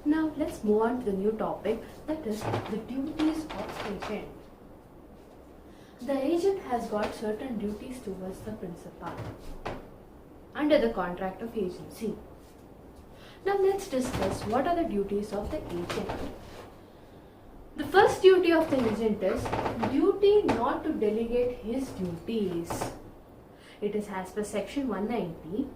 Now let's move on to the new topic, that is the duties of agent. The agent has got certain duties towards the principal under the contract of agency. Now let's discuss what are the duties of the agent. The first duty of the agent is duty not to delegate his duties. It is as per section 190.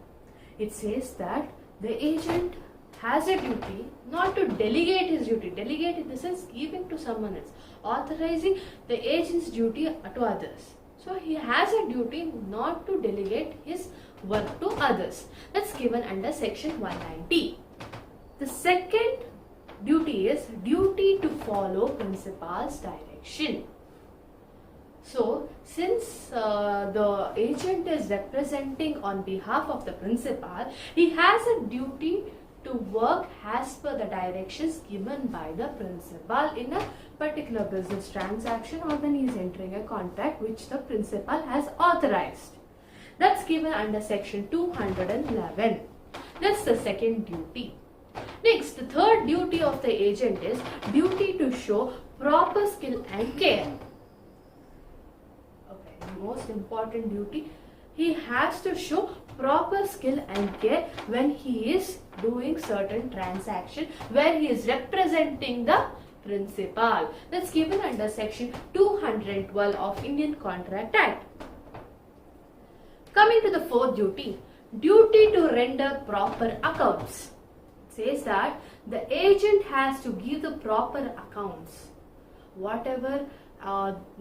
It says that the agent has a duty not to delegate his duty. Delegate in the sense giving to someone else, authorizing the agent's duty to others. So he has a duty not to delegate his work to others. That's given under section 190. The second duty is duty to follow principal's direction. So, since the agent is representing on behalf of the principal, he has a duty to work as per the directions given by the principal in a particular business transaction or when he is entering a contract which the principal has authorized. That's given under section 211. That's the second duty. Next, the third duty of the agent is duty to show proper skill and care. The most important duty, he has to show proper skill and care when he is doing certain transaction where he is representing the principal. That's given under section 212 of Indian Contract Act. Coming to the fourth duty, duty to render proper accounts. It says that the agent has to give the proper accounts. Whatever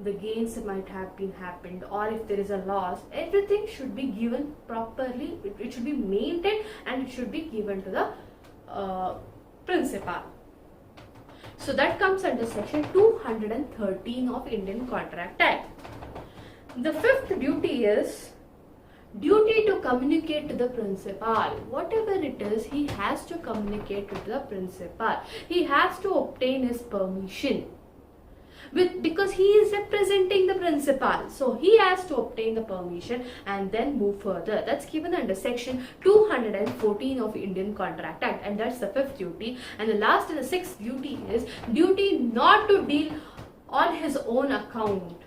the gains might have been happened, or if there is a loss, everything should be given properly. It should be maintained and it should be given to the principal. So that comes under section 213 of Indian Contract Act. The fifth duty is duty to communicate to the principal. Whatever it is, he has to communicate to the principal. He has to obtain his permission. Because he is representing the principal, so he has to obtain the permission and then move further. That's given under section 214 of Indian Contract Act, and that's the fifth duty. And the last and the sixth duty is duty not to deal on his own account.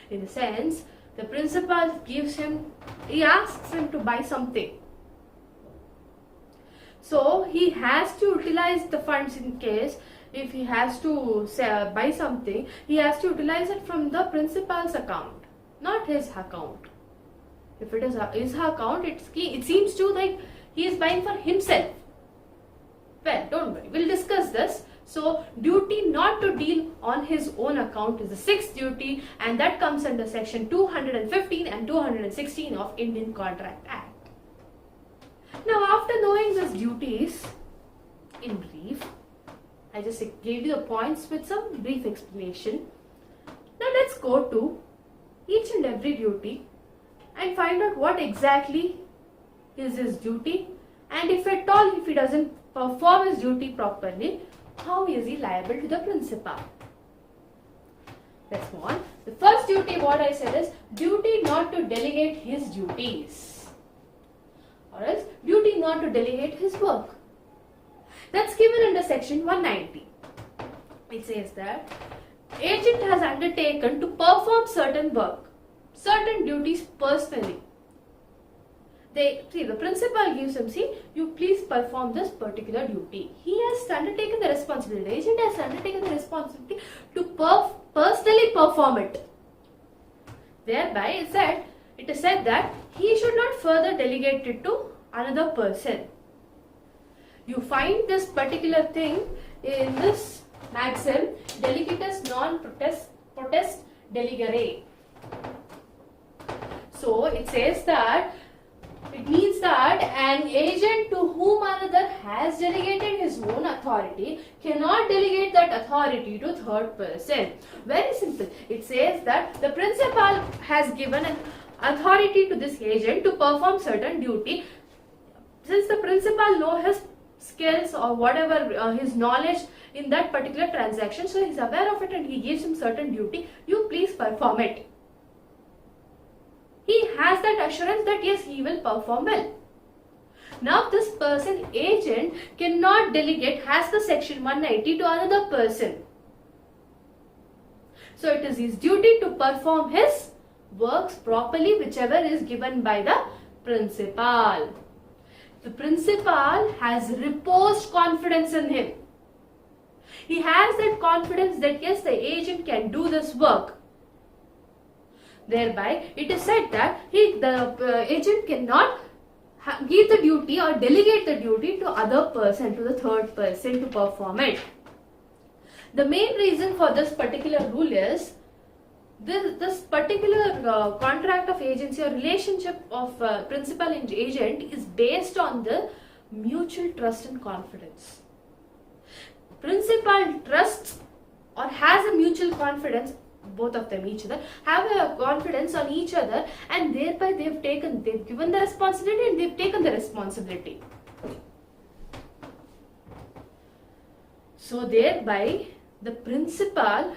In a sense, the principal he asks him to buy something. So he has to utilize the funds in case if he has to buy something, he has to utilize it from the principal's account, not his account. If it is his account, it seems to like he is buying for himself. Well, don't worry, we'll discuss this. So, duty not to deal on his own account is the sixth duty, and that comes under section 215 and 216 of Indian Contract Act. Now, after knowing these duties in brief, I just gave you the points with some brief explanation. Now let's go to each and every duty and find out what exactly is his duty, and if at all, if he doesn't perform his duty properly, how is he liable to the principal? Let's move on. The first duty, what I said is duty not to delegate his duties, or else duty not to delegate his work. That's given under section 190. It says that agent has undertaken to perform certain work, certain duties personally. The principal gives him, you please perform this particular duty. He has undertaken the responsibility. The agent has undertaken the responsibility to personally perform it. Thereby, it is said that he should not further delegate it to another person. You find this particular thing in this maxim, delegatus non potest delegere. So it says that it means that an agent to whom another has delegated his own authority cannot delegate that authority to third person. Very simple. It says that the principal has given an authority to this agent to perform certain duty. Since the principal knows his skills or whatever his knowledge in that particular transaction, so he is aware of it and he gives him certain duty, you please perform it. He has that assurance that yes, he will perform well. Now this person, agent, cannot delegate as per section 190 to another person. So it is his duty to perform his works properly, whichever is given by the principal. The principal has reposed confidence in him. He has that confidence that yes, the agent can do this work. Thereby, it is said that the agent cannot give the duty or delegate the duty to other person, to the third person to perform it. The main reason for this particular rule is this particular contract of agency or relationship of principal and agent is based on the mutual trust and confidence. Principal trusts or has a mutual confidence, both of them each other have a confidence on each other, and thereby they've given the responsibility and they've taken the responsibility. So thereby the principal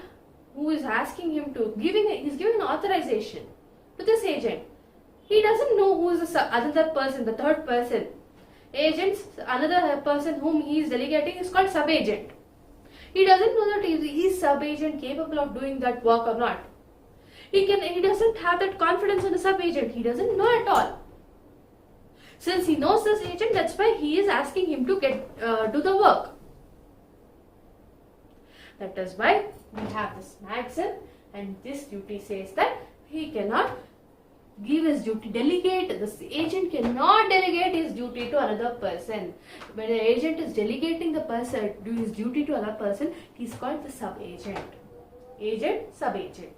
who is asking him to he's giving authorization to this agent. He doesn't know who is the other person, the third person. Agents, another person whom he is delegating is called sub-agent. He doesn't know that is sub-agent capable of doing that work or not. He doesn't have that confidence in the sub-agent. He doesn't know at all. Since he knows this agent, that's why he is asking him to do the work. That is why we have this maxim, and this duty says that he cannot give his duty, this agent cannot delegate his duty to another person. When the agent is delegating the person do his duty to another person, he is called the sub-agent. Agent, sub-agent.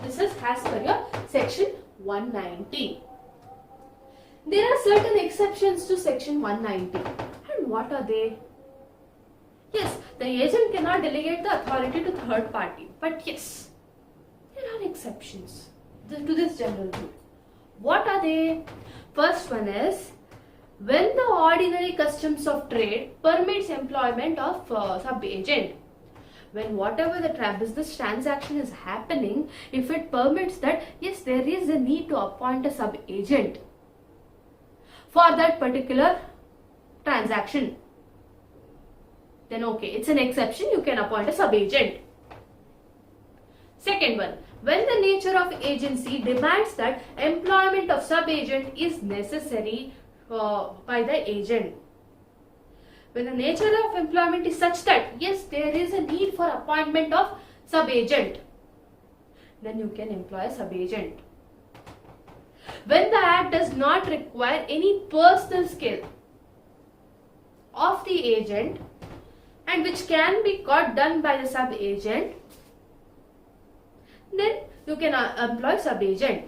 This is as per your section 190. There are certain exceptions to section 190. And what are they? Yes, the agent cannot delegate the authority to third party. But yes, there are exceptions to this general rule. What are they? First one is, when the ordinary customs of trade permits employment of sub-agent. When whatever the business transaction is happening, if it permits that, yes, there is a need to appoint a sub-agent for that particular transaction, then okay, it's an exception, you can appoint a sub-agent. Second one, when the nature of agency demands that employment of sub-agent is necessary by the agent. When the nature of employment is such that, yes, there is a need for appointment of sub-agent, then you can employ a sub-agent. When the act does not require any personal skill of the agent and which can be got done by the sub-agent, then you can employ sub-agent.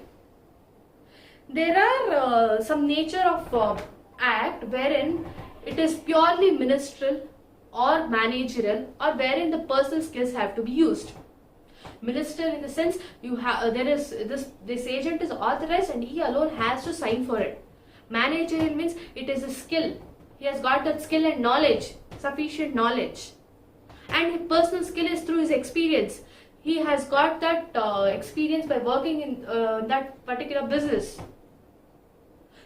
There are some nature of act wherein it is purely ministerial or managerial, or wherein the personal skills have to be used. Ministerial in the sense this agent is authorized and he alone has to sign for it. Managerial means it is a skill. He has got that skill and knowledge, sufficient knowledge, and his personal skill is through his experience. He has got that experience by working in that particular business.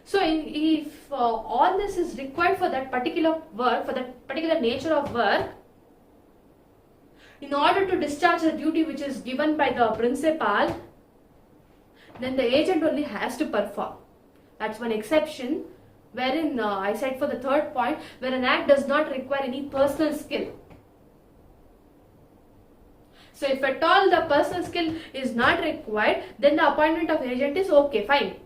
So if all this is required for that particular work, for that particular nature of work, in order to discharge the duty which is given by the principal, then the agent only has to perform. That's one exception wherein I said for the third point, where an act does not require any personal skill. So if at all the personal skill is not required, then the appointment of agent is okay, fine.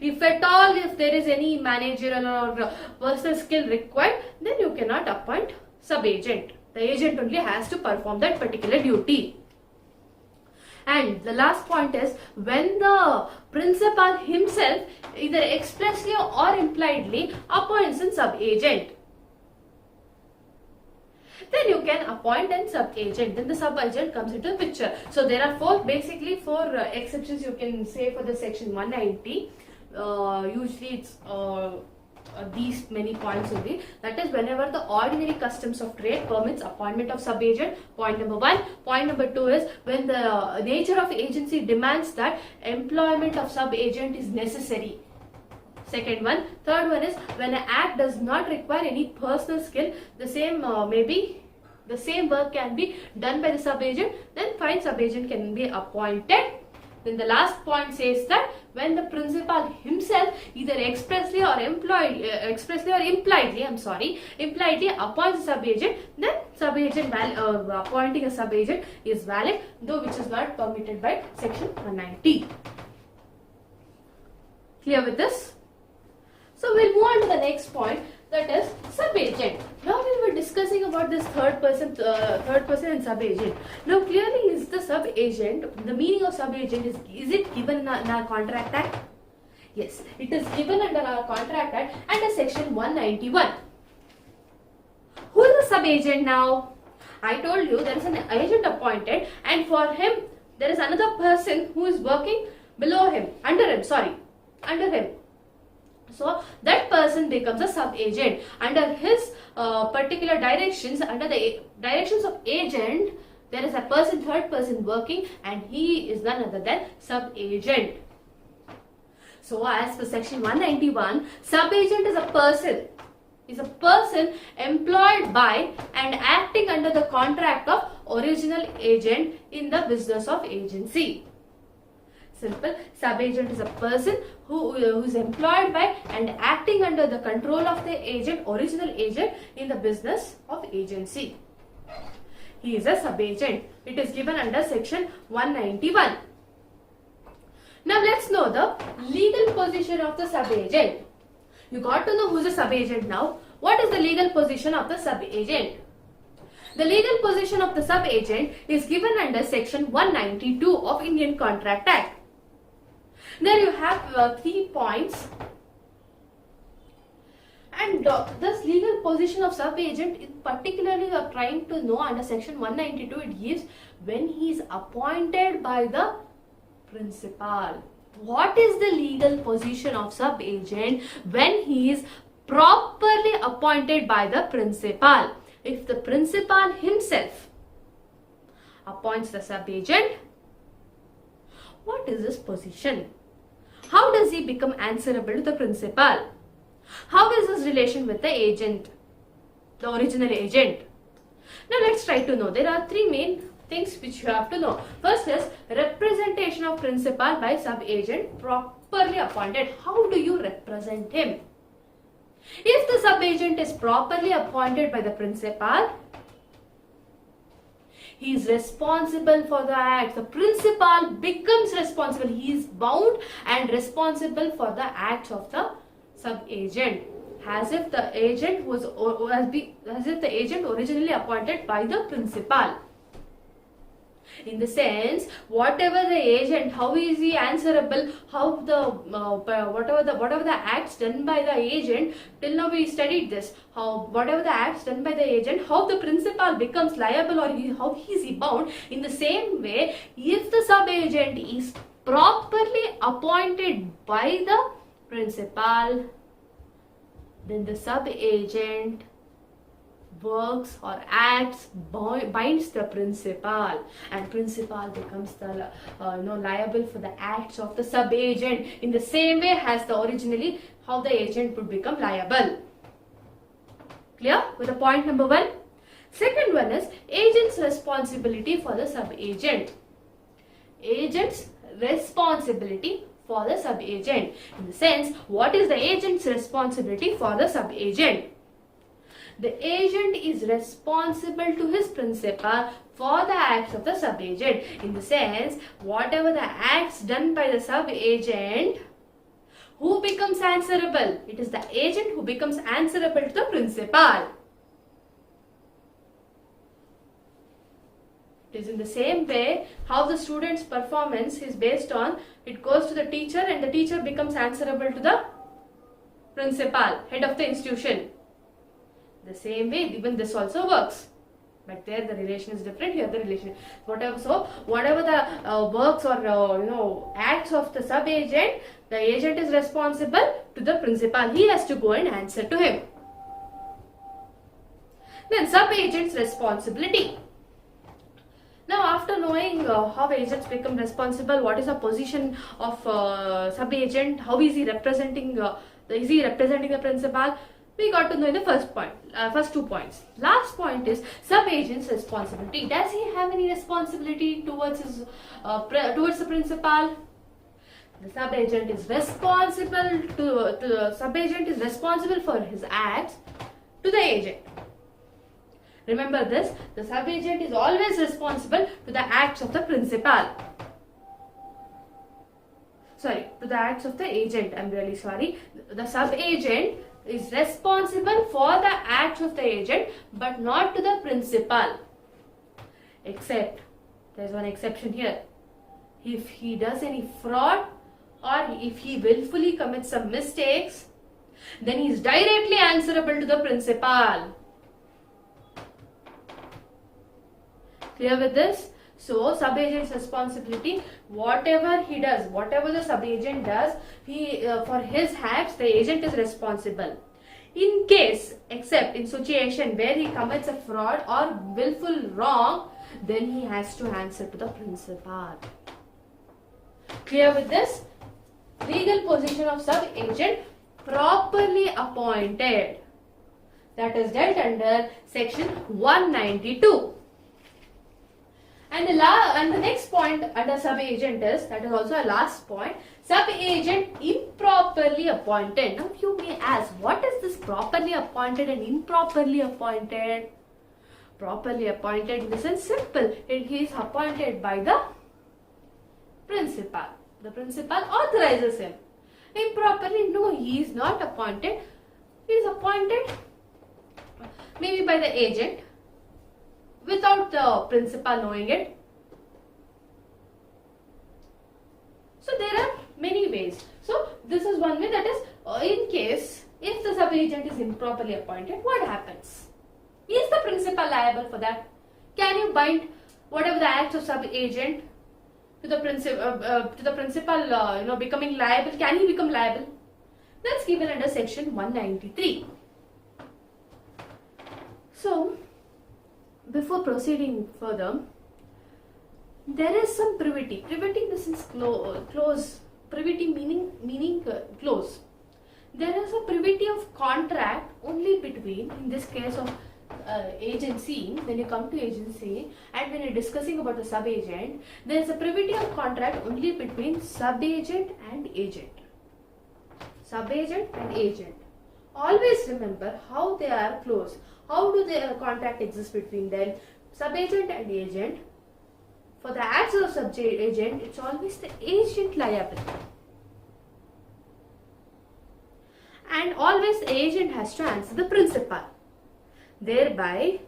If at all, if there is any managerial or personal skill required, then you cannot appoint sub-agent. The agent only has to perform that particular duty. And the last point is, when the principal himself either expressly or impliedly appoints a sub-agent, then you can appoint a sub-agent. Then the sub-agent comes into the picture. So there are basically four exceptions you can say for the section 190. Usually it's these many points only. That is, whenever the ordinary customs of trade permits appointment of sub-agent, point number 1. Point number 2 is when the nature of agency demands that employment of sub-agent is necessary. Second one. Third one is when an act does not require any personal skill, the same the same work can be done by the sub-agent, then fine, sub-agent can be appointed. Then the last point says that when the principal himself either expressly or impliedly appoints a sub-agent, then sub-agent appointing a sub-agent is valid, though which is not permitted by section 190. Clear with this? So we'll move on to the next point, that is sub-agent. Now we were discussing about this third person and sub-agent. Now clearly is the sub-agent, the meaning of sub-agent is it given in our Contract Act? Yes, it is given under our Contract Act under section 191. Who is the sub-agent now? I told you there is an agent appointed, and for him there is another person who is working below him, under him. So that person becomes a sub-agent. Under his particular directions, under the directions of agent, there is a third person working, and he is none other than sub-agent. So as per section 191, sub-agent is a person employed by and acting under the contract of original agent in the business of agency. Simple. Sub-agent is a person who is employed by and acting under the control of the original agent in the business of agency. He is a sub-agent. It is given under section 191. Now let's know the legal position of the sub-agent. You got to know who is a sub-agent now. What is the legal position of the sub-agent? The legal position of the sub-agent is given under section 192 of Indian Contract Act. There you have 3 points, and this legal position of sub-agent particularly we are trying to know under section 192. It gives when he is appointed by the principal. What is the legal position of sub-agent when he is properly appointed by the principal? If the principal himself appoints the sub-agent, what is his position? How does he become answerable to the principal? How is his relation with the agent, the original agent? Now let's try to know. There are 3 main things which you have to know. First is representation of principal by sub-agent properly appointed. How do you represent him? If the sub-agent is properly appointed by the principal, he is responsible for the act. The principal becomes responsible. He is bound and responsible for the acts of the sub-agent, as if the agent originally appointed by the principal. In the sense, whatever the agent, how is he answerable? How the whatever the acts done by the agent, till now we studied this. How whatever the acts done by the agent, how the principal becomes liable, or how is he bound? In the same way, if the sub-agent is properly appointed by the principal, then the sub-agent works or acts binds the principal, and principal becomes the liable for the acts of the sub-agent, in the same way as the originally how the agent would become liable. Clear with the point number 1? Second one is agent's responsibility for the sub-agent. Agent's responsibility for the sub-agent. In the sense, what is the agent's responsibility for the sub-agent? The agent is responsible to his principal for the acts of the sub-agent. In the sense, whatever the acts done by the sub-agent, who becomes answerable? It is the agent who becomes answerable to the principal. It is in the same way how the student's performance is based on, it goes to the teacher and the teacher becomes answerable to the principal, head of the institution. The same way even this also works, but there the relation is different. Here the relation whatever the works or acts of the sub-agent, the agent is responsible to the principal. He has to go and answer to him. Then sub-agent's responsibility. Now, after knowing how agents become responsible, what is the position of sub-agent, how is he representing the principal, we got to know in the first 2 points. Last point is sub-agent's responsibility. Does he have any responsibility towards towards the principal? The sub-agent is responsible for his acts to the agent. Remember this, the sub-agent is always responsible to the acts of the principal. Sorry, to the acts of the agent. I'm really sorry. The sub-agent is responsible for the acts of the agent, but not to the principal. Except, there's one exception here. If he does any fraud or if he willfully commits some mistakes, then he is directly answerable to the principal. Clear with this? So, sub-agent's responsibility, whatever he does, whatever the sub-agent does, for his acts, the agent is responsible. In case, except in situation where he commits a fraud or willful wrong, then he has to answer to the principal. Clear with this? Legal position of sub-agent, properly appointed. That is dealt under section 192. And the next point under sub-agent is, that is also a last point, sub-agent improperly appointed. Now you may ask, what is this properly appointed and improperly appointed? Properly appointed in the sense simple. He is appointed by the principal. The principal authorizes him. Improperly, no, he is not appointed. He is appointed maybe by the agent, without the principal knowing it. So there are many ways. So this is one way, that is in case if the sub-agent is improperly appointed, what happens? Is the principal liable for that? Can you bind whatever the acts of sub-agent to the principal becoming liable? Can he become liable? That's given under section 193. So, before proceeding further, there is some privity. Privity in the sense close. Privity meaning close. There is a privity of contract only between, in this case of agency, when you come to agency and when you're discussing about the sub-agent, there is a privity of contract only between sub-agent and agent. Sub-agent and agent. Always remember how they are close. How do the contract exist between them? Sub-agent and agent. For the acts of sub-agent, it's always the agent liable. And always the agent has to answer the principal. Thereby,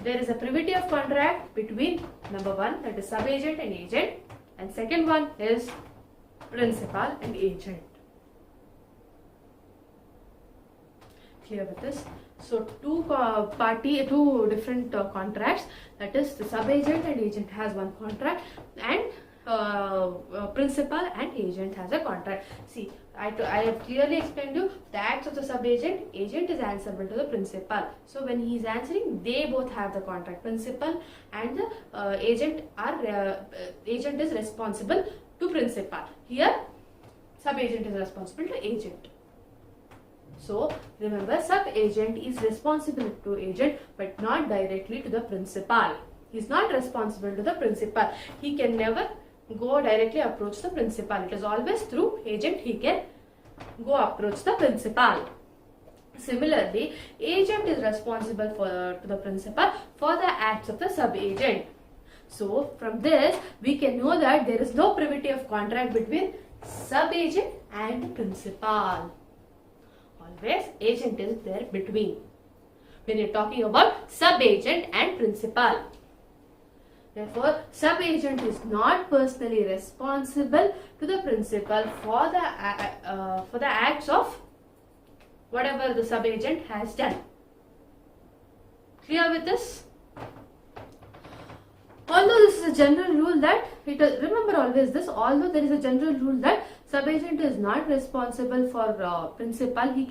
there is a privity of contract between number one, that is sub-agent and agent, and second one is principal and agent. Clear with this? So two different contracts, that is the sub-agent and agent has one contract, and principal and agent has a contract. See, I have clearly explained to you the acts of the sub-agent, agent is answerable to the principal. So when he is answering, they both have the contract. Principal and the agent is responsible to principal. Here, sub-agent is responsible to agent. So remember, sub-agent is responsible to agent but not directly to the principal. He is not responsible to the principal. He can never go directly approach the principal. It is always through agent he can go approach the principal. Similarly, agent is responsible to the principal for the acts of the sub-agent. So from this we can know that there is no privity of contract between sub-agent and the principal. Always agent is there between when you're talking about sub-agent and principal. Therefore, sub-agent is not personally responsible to the principal for the acts of whatever the sub-agent has done. Clear with this? Although this is a general rule that, remember always this, although there is a general rule that Sub-agent is not responsible for principal. He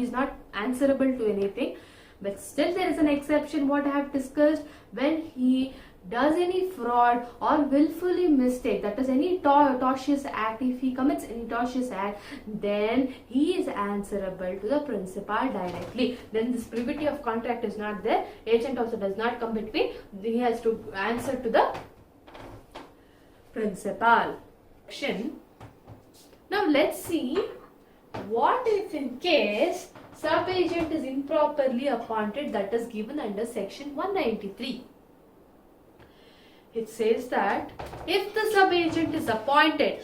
is not answerable to anything. But still there is an exception what I have discussed. When he does any fraud or willfully mistake, that is any tortious act, if he commits any tortious act, then he is answerable to the principal directly. Then this privity of contract is not there. Agent also does not come between. He has to answer to the principal. Now let's see, what if in case sub-agent is improperly appointed, that is given under section 193. It says that if the sub-agent is appointed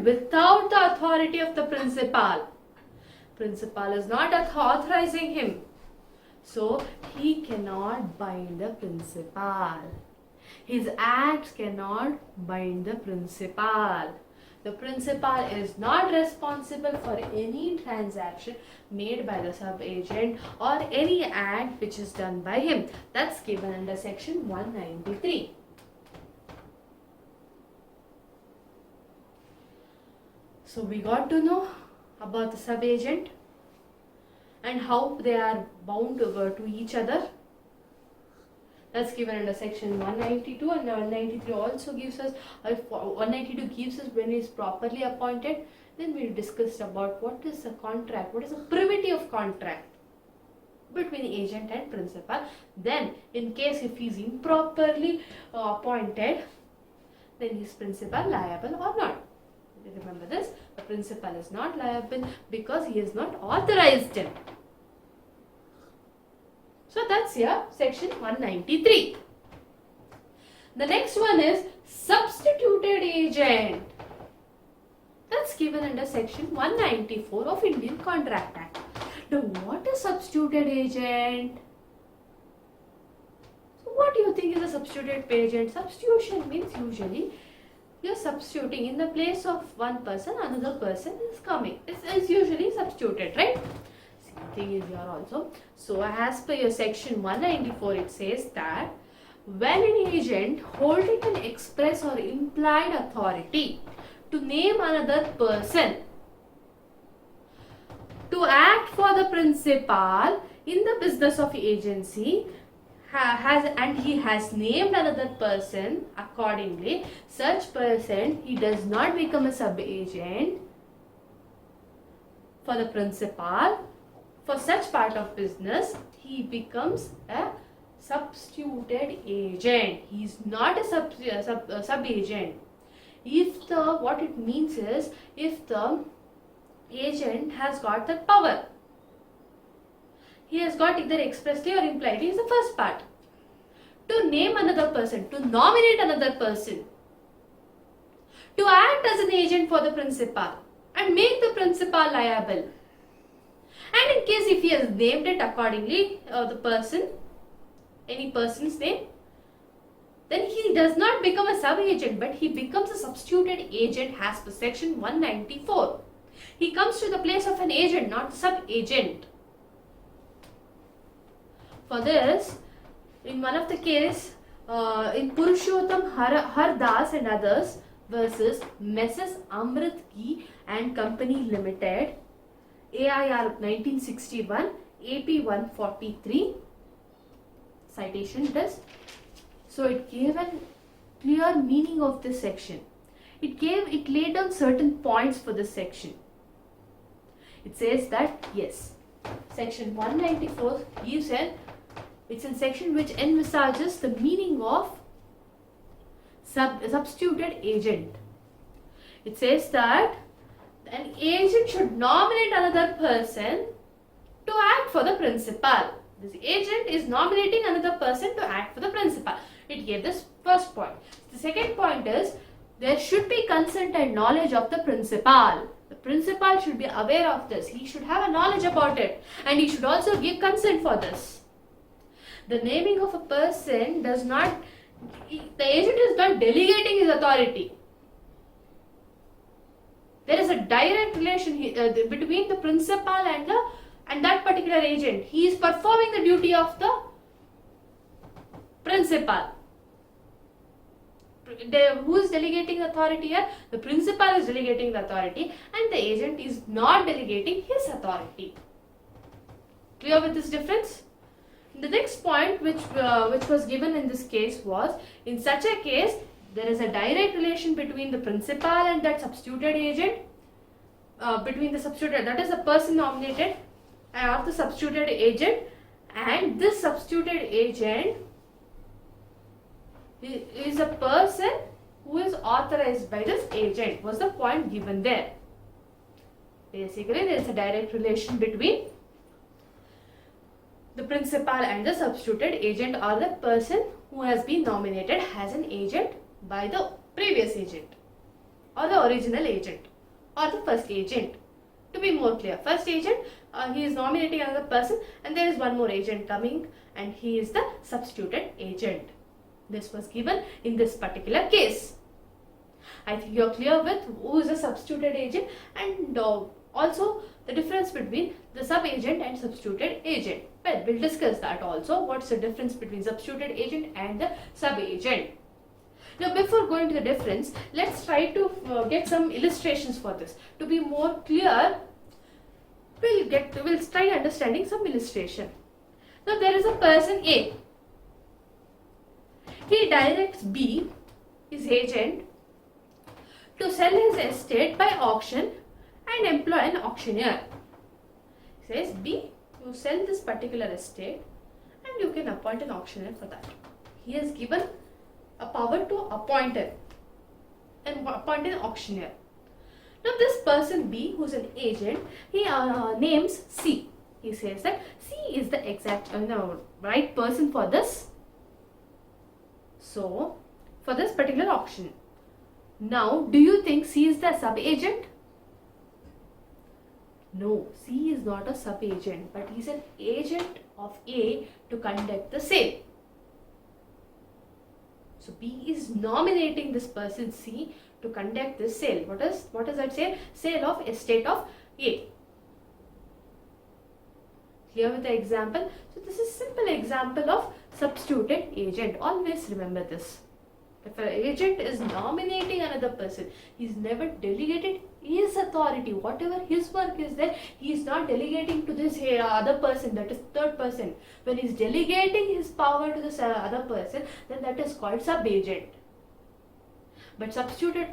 without the authority of the principal is not authorizing him, so he cannot bind the principal. His acts cannot bind the principal. The principal is not responsible for any transaction made by the sub-agent or any act which is done by him. That's given under section 193. So we got to know about the sub-agent and how they are bound to each other. That's given under section 192, and 193 also gives us, 192 gives us when he is properly appointed. Then we discussed about what is a contract, what is the privity of contract between agent and principal. Then in case if he is improperly appointed, then is principal liable or not? Remember this, the principal is not liable because he has not authorized him. So that's here section 193. The next one is substituted agent. That's given under section 194 of Indian Contract Act. Now what is substituted agent? So what do you think is a substituted agent? Substitution means usually you're substituting in the place of one person, another person is coming. It's usually substituted, right? Thing is here also. So as per your section 194, it says that when an agent holding an express or implied authority to name another person to act for the principal in the business of agency he has named another person accordingly, such person he does not become a sub-agent for the principal. For such part of business, he becomes a substituted agent. He is not a sub-agent. If what it means is, if the agent has got that power, he has got either expressly or impliedly is the first part. To name another person, to nominate another person, to act as an agent for the principal and make the principal liable. And in case if he has named it accordingly, the person, any person's name, then he does not become a sub-agent, but he becomes a substituted agent as per section 194. He comes to the place of an agent, not sub-agent. For this, in one of the case, in Purushottam Hardas and others versus Messrs. Amrit Ghee and Company Limited, AIR 1961, AP 143, citation it is. So it gave a clear meaning of this section. It laid down certain points for this section. It says that yes, section 194 gives it's a section which envisages the meaning of substituted agent. It says that an agent should nominate another person to act for the principal. This agent is nominating another person to act for the principal. It gave this first point. The second point is there should be consent and knowledge of the principal. The principal should be aware of this. He should have a knowledge about it and he should also give consent for this. The naming of a person does not, the agent is not delegating his authority. There is a direct relation between the principal and that particular agent. He is performing the duty of the principal. who is delegating authority here? The principal is delegating the authority, and the agent is not delegating his authority. Clear with this difference? The next point which was given in this case was, in such a case, there is a direct relation between the principal and that substituted agent, between the substituted, that is the person nominated, or the substituted agent, and this substituted agent is a person who is authorized by this agent, was the point given there. Basically, there is a direct relation between the principal and the substituted agent, or the person who has been nominated as an agent by the previous agent, or the original agent, or the first agent. To be more clear, first agent, he is nominating another person, and there is one more agent coming, and he is the substituted agent. This was given in this particular case. I think you are clear with who is a substituted agent, and also the difference between the sub-agent and substituted agent. Well, we'll discuss that also. What's the difference between substituted agent and the sub-agent? Now, before going to the difference, let's try to get some illustrations for this. To be more clear, we'll try understanding some illustration. Now, there is a person A. He directs B, his agent, to sell his estate by auction and employ an auctioneer. He says, B, you sell this particular estate and you can appoint an auctioneer for that. He has given a power to appoint an auctioneer. Now this person B, who is an agent, he names C. He says that C is the exact right person for this. So, for this particular auction. Now, do you think C is the sub-agent? No, C is not a sub-agent, but he is an agent of A to conduct the sale. So, B is nominating this person C to conduct this sale. What does that say? Sale of estate of A. Clear with the example? So, this is simple example of substituted agent. Always remember this. If an agent is nominating another person, he is never delegated his authority. Whatever his work is there, he is not delegating to this other person, that is third person. When he is delegating his power to this other person, then that is called sub-agent. But substituted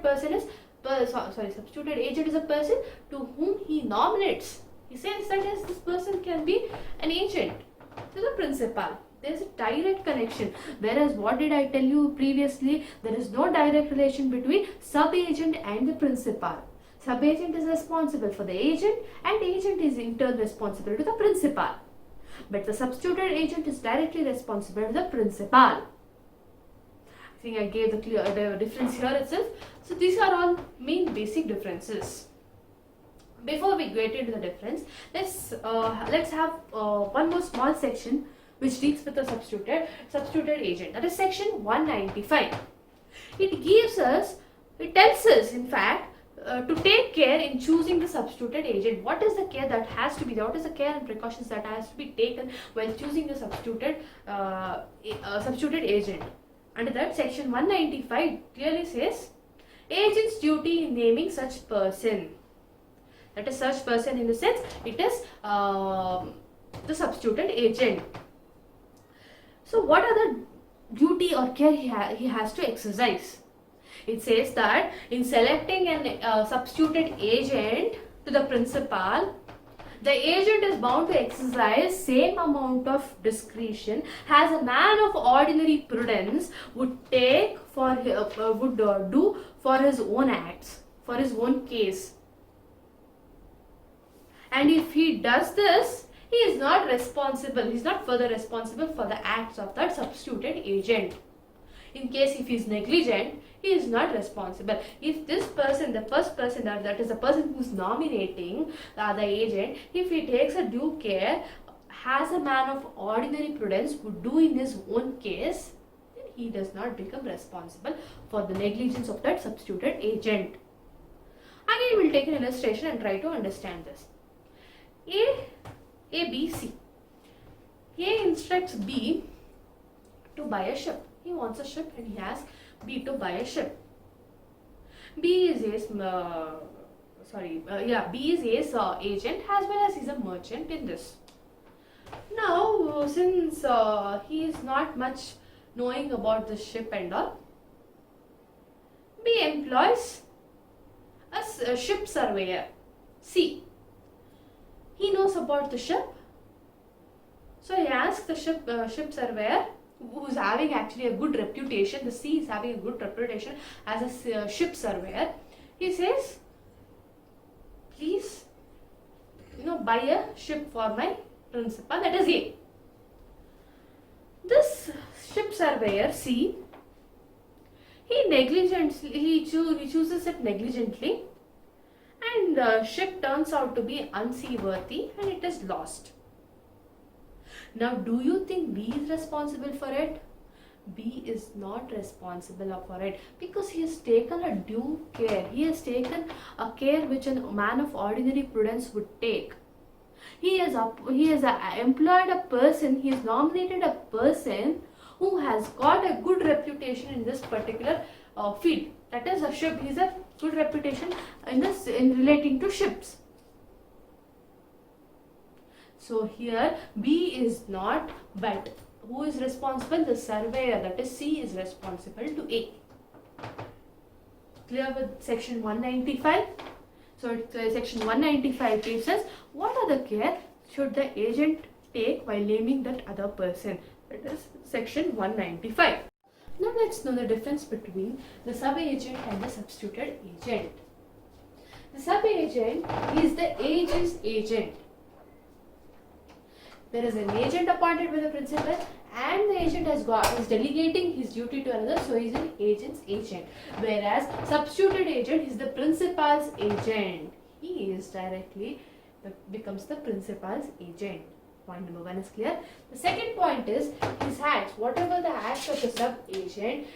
agent is a person to whom he nominates. He says that yes, this person can be an agent to the principal. There is a direct connection. Whereas what did I tell you previously? There is no direct relation between sub-agent and the principal. Sub-agent is responsible for the agent, and agent is in turn responsible to the principal. But the substituted agent is directly responsible to the principal. I think I gave the difference here itself. So these are all main basic differences. Before we get into the difference, let's have one more small section which deals with the substituted agent. That is section 195. It tells us in fact to take care in choosing the substituted agent. What is the care that has to be there? What is the care and precautions that has to be taken while choosing the substituted agent? Under that, section 195 clearly says agent's duty in naming such person. That is such person in the sense it is the substituted agent. So what are the duty or care he has to exercise? It says that in selecting an substituted agent to the principal, the agent is bound to exercise same amount of discretion as a man of ordinary prudence would do for his own acts, for his own case. And if he does this, he is not responsible, he is not further responsible for the acts of that substituted agent. In case if he is negligent, he is not responsible. If this person, the first person, that is the person who is nominating the agent, if he takes a due care, as a man of ordinary prudence would do in his own case, then he does not become responsible for the negligence of that substituted agent. Again, we will take an illustration and try to understand this. A, B, C. A instructs B to buy a ship. He wants a ship and he asks, B to buy a ship. B is A's, B is A's agent as well as he's a merchant in this. Now, since he is not much knowing about the ship and all, B employs a ship surveyor, C. He knows about the ship, so he asks the ship surveyor, who's having actually a good reputation. The C is having a good reputation as a ship surveyor. He says, please, buy a ship for my principal, that is A. This ship surveyor C, he chooses it negligently, and the ship turns out to be unseaworthy and it is lost. Now, do you think B is responsible for it? B is not responsible for it because he has taken a due care. He has taken a care which a man of ordinary prudence would take. He has employed a person, he has nominated a person who has got a good reputation in this particular field. That is a ship. He has a good reputation in relating to ships. So here B is not, but who is responsible? The surveyor, that is C, is responsible to A. Clear with section 195? So section 195 gives us what are the care should the agent take while naming that other person. That is section 195. Now let's know the difference between the sub-agent and the substituted agent. The sub-agent is the agent's agent. There is an agent appointed by the principal and the agent is delegating his duty to another, so he is an agent's agent. Whereas substituted agent is the principal's agent. He is directly becomes the principal's agent. Point number 1 is clear. The second point is his acts. Whatever the acts of the sub-agent,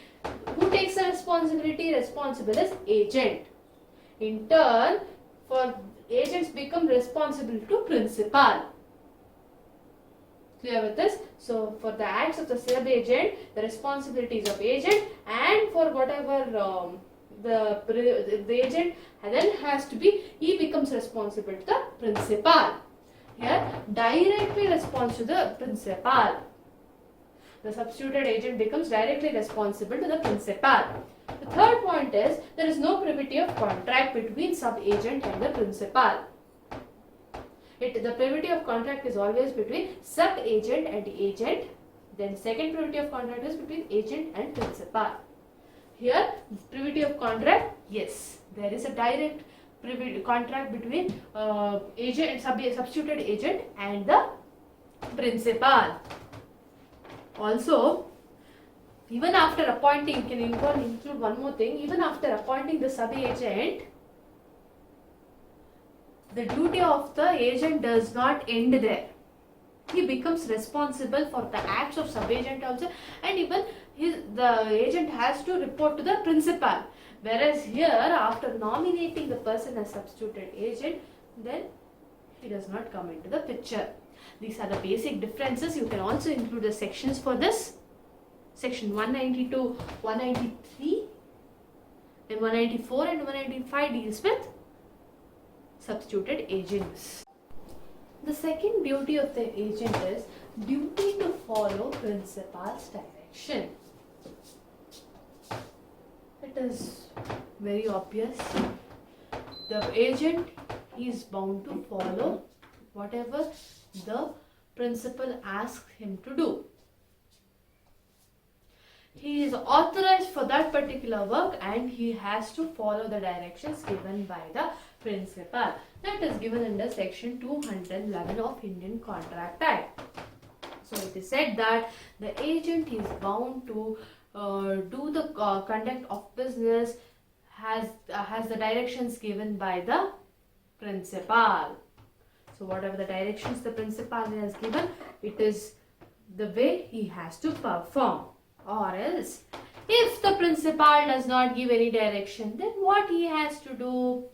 who takes the responsibility? Responsible is agent. In turn, for agents become responsible to principal. Clear with this? So, for the acts of the sub-agent, the responsibilities of agent, and for whatever the agent then has to be, he becomes responsible to the principal. Here, directly responsible to the principal. The substituted agent becomes directly responsible to the principal. The third point is, there is no privity of contract between sub-agent and the principal. The privity of contract is always between sub-agent and agent. Then second privity of contract is between agent and principal. Here, privity of contract, yes, there is a direct privity contract between substituted agent and the principal. Also, even after appointing, can include one more thing, even after appointing the sub-agent, the duty of the agent does not end there. He becomes responsible for the acts of sub-agent also, and even the agent has to report to the principal. Whereas here, after nominating the person as substituted agent, then he does not come into the picture. These are the basic differences. You can also include the sections for this. Section 192, 193, then 194 and 195 deals with substituted agents. The second duty of the agent is duty to follow principal's direction. It is very obvious. The agent is bound to follow whatever the principal asks him to do. He is authorized for that particular work and he has to follow the directions given by the principal. That is given under section 211 of Indian Contract Act. So it is said that the agent is bound to do the conduct of business has the directions given by the principal. So whatever the directions the principal has given, it is the way he has to perform. Or else, if the principal does not give any direction, then what he has to do?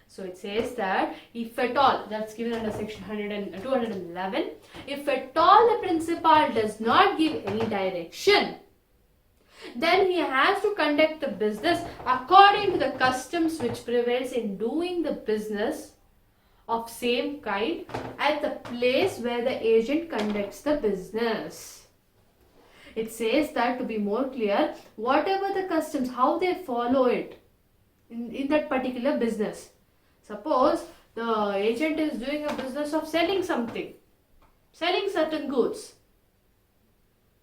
So it says that if at all, that's given under section 211, if at all the principal does not give any direction, then he has to conduct the business according to the customs which prevails in doing the business of same kind at the place where the agent conducts the business. It says that, to be more clear, whatever the customs, how they follow it in that particular business. Suppose the agent is doing a business of selling something, selling certain goods.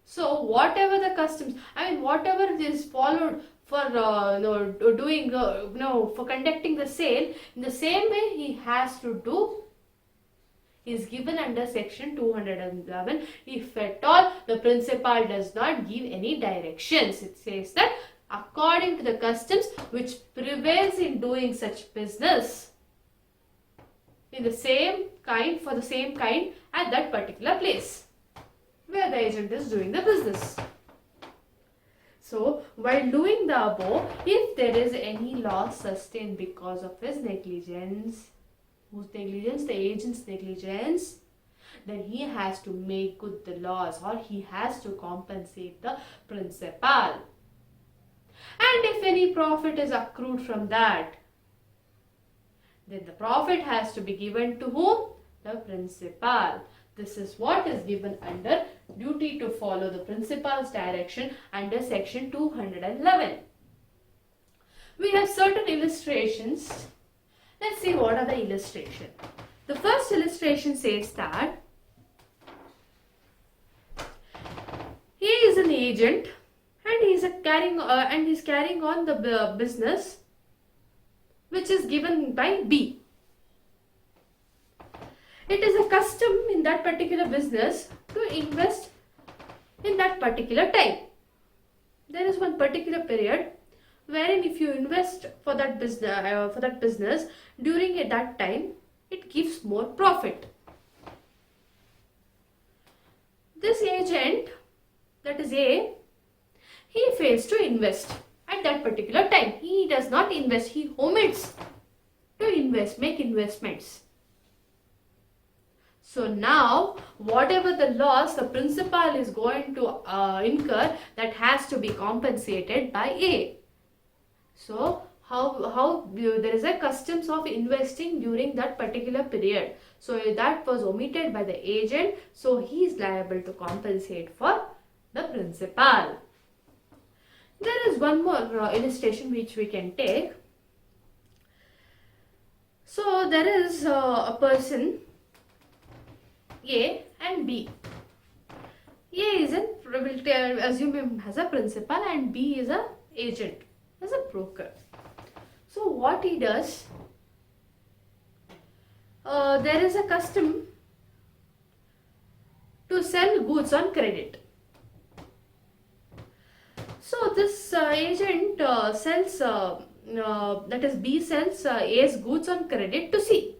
So whatever the customs, whatever is followed for doing for conducting the sale, in the same way he has to do, is given under section 211. If at all the principal does not give any directions, it says that according to the customs which prevails in doing such business in the same kind, for the same kind at that particular place where the agent is doing the business. So, while doing the above, if there is any loss sustained because of his negligence, whose negligence? The agent's negligence, then he has to make good the loss, or he has to compensate the principal. And if any profit is accrued from that, then the profit has to be given to whom? The principal. This is what is given under duty to follow the principal's direction under section 211. We have certain illustrations. Let's see what are the illustrations. The first illustration says that he is an agent and he is carrying on the business which is given by B. It is a custom in that particular business to invest in that particular time. There is one particular period wherein if you invest for that business during that time, it gives more profit. This agent, that is A, he fails to invest at that particular time. He does not invest, he omits to invest, make investments. So now, whatever the loss the principal is going to incur, that has to be compensated by A. So, how there is a customs of investing during that particular period. So, that was omitted by the agent. So, he is liable to compensate for the principal. There is one more illustration which we can take. So, there is a person A and B. A is we'll assume him as a principal and B is a agent, as a broker. So what he does, there is a custom to sell goods on credit. So this agent sells, that is B sells A's goods on credit to C.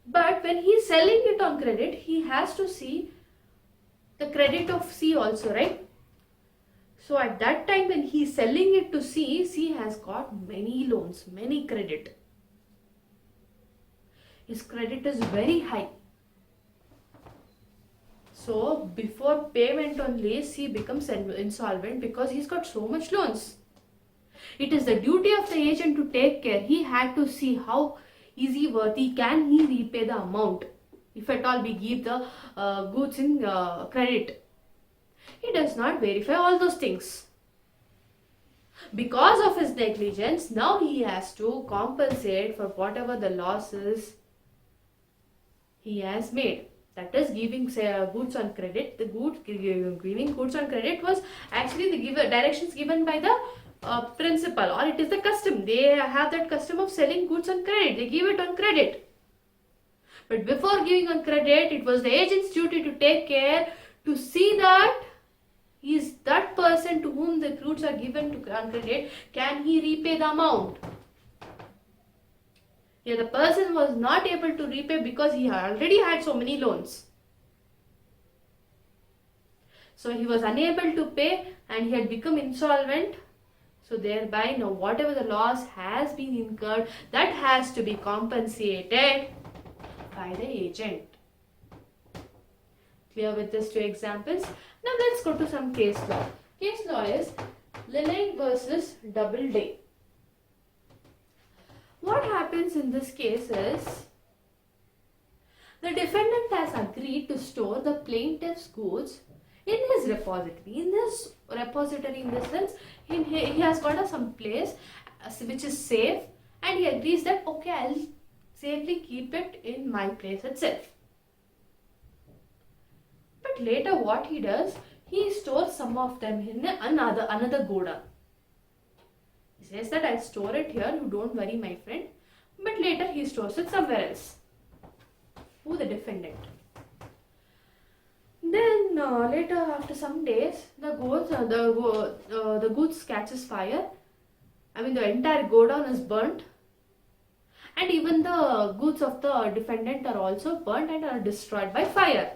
But when he is selling it on credit, he has to see the credit of C also, right? So at that time when he is selling it to C, C has got many loans, many credit. His credit is very high. So before payment only, C becomes insolvent because he's got so much loans. It is the duty of the agent to take care. He had to see how easy worthy can he repay the amount, if at all we give the goods in credit. He does not verify all those things. Because of his negligence, now he has to compensate for whatever the losses he has made. That is giving goods on credit. The giving goods on credit was actually the directions given by the principal, or it is the custom. They have that custom of selling goods on credit. They give it on credit. But before giving on credit, it was the agent's duty to take care to see that is that person to whom the goods are given on credit, can he repay the amount? Yeah, the person was not able to repay because he already had so many loans. So he was unable to pay and he had become insolvent. So thereby now whatever the loss has been incurred, that has to be compensated by the agent. Clear with these two examples? Now let's go to some case law. Case law is Lillard versus Doubleday. What happens in this case is the defendant has agreed to store the plaintiff's goods in his repository. In this repository, in the sense, he has got some place which is safe, and he agrees that okay, I'll safely keep it in my place itself. But later what he does, he stores some of them in another godown. He says that I'll store it here, you don't worry my friend. But later he stores it somewhere else. Who? The defendant. Then later, after some days, the goods catches fire. I mean, the entire godown is burnt, and even the goods of the defendant are also burnt and are destroyed by fire.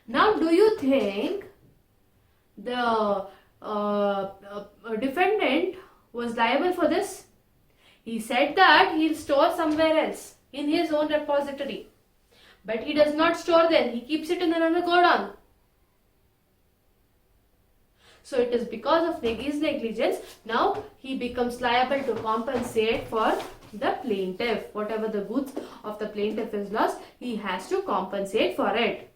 Now, do you think the defendant was liable for this? He said that he'll store somewhere else in his own repository, but he does not store there. He keeps it in another godown. So it is because of his negligence. Now he becomes liable to compensate for the plaintiff. Whatever the goods of the plaintiff is lost, he has to compensate for it.